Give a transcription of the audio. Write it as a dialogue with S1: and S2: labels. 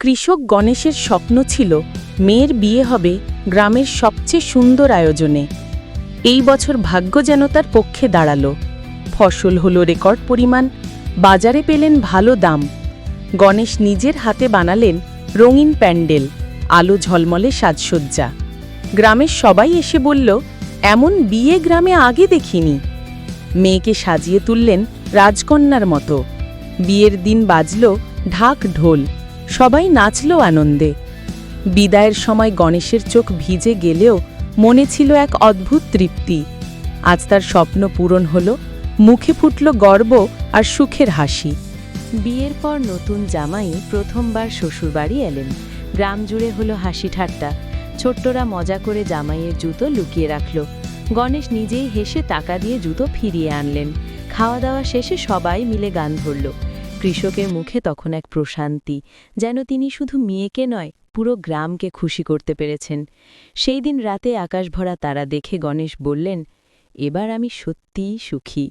S1: কৃষক গণেশের স্বপ্ন ছিল মেয়ের বিয়ে হবে গ্রামের সবচেয়ে সুন্দর আয়োজনে। এই বছর ভাগ্য যেন তার পক্ষে দাঁড়ালো। ফসল হলো রেকর্ড পরিমাণ, বাজারে পেলেন ভালো দাম। গণেশ নিজের হাতে বানালেন রঙিন প্যান্ডেল, আলো ঝলমলে সাজসজ্জা। গ্রামের সবাই এসে বলল, এমন বিয়ে গ্রামে আগে দেখিনি। মেয়েকে সাজিয়ে তুললেন রাজকন্যার মতো। বিয়ের দিন বাজল ঢাক ঢোল, সবাই নাচল আনন্দে। বিদায়ের সময় গণেশের চোখ ভিজে গেলেও মনে ছিল এক অদ্ভুত তৃপ্তি। আজ তার স্বপ্ন পূরণ হল, মুখে ফুটল গর্ব আর সুখের হাসি। বিয়ের পর নতুন জামাই প্রথমবার শ্বশুরবাড়ি এলেন। গ্রাম জুড়ে হলো হাসি ঠাট্টা। ছোট্টরা মজা করে জামাইয়ের জুতো লুকিয়ে রাখল। গণেশ নিজেই হেসে টাকা দিয়ে জুতো ফিরিয়ে আনলেন। খাওয়া দাওয়া শেষে সবাই মিলে গান ধরল। কৃষকের মুখে তখন এক প্রশান্তি, যেন তিনি শুধু মেয়েকে নয়, পুরো গ্রামকে খুশি করতে পেরেছেন। সেই দিন রাতে আকাশ ভরা তারা দেখে গণেশ বললেন, এবার আমি সত্যিই সুখী।